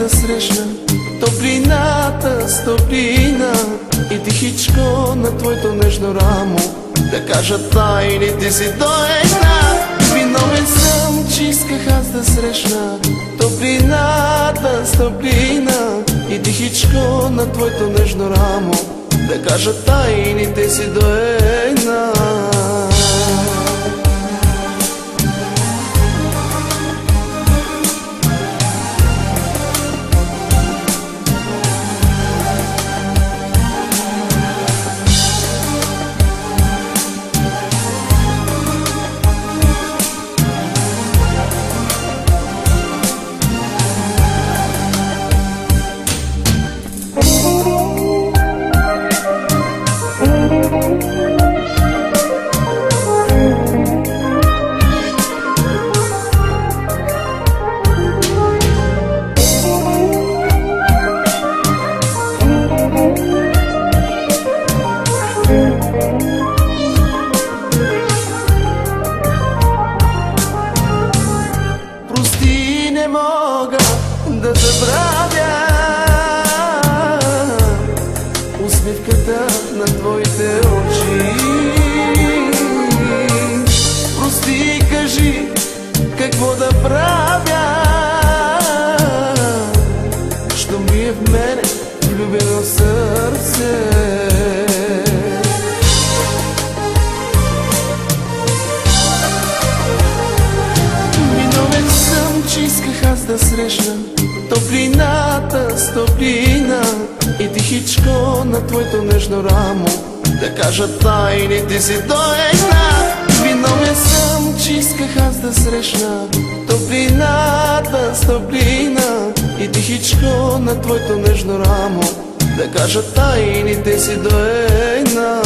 да срещна топлината с топлина и тихичко на твоето нежно рамо да кажа тайните си до една. Виновен съм, че исках аз да срещна топлината с топлина и тихичко на твоето нежно рамо да кажа тайните си до една. Прости, не мога да забравя усмивката на твоите очи. Прости, кажи какво да правя, що ми е в мене влюбено сърце. Че исках аз да срещна топлината с топлина и тихичко на твоето нежно рамо да кажа тайните си до една. Виновен съм, че исках аз да срещна топлината с топлина и тихичко на твоето нежно рамо да кажа тайните си до една.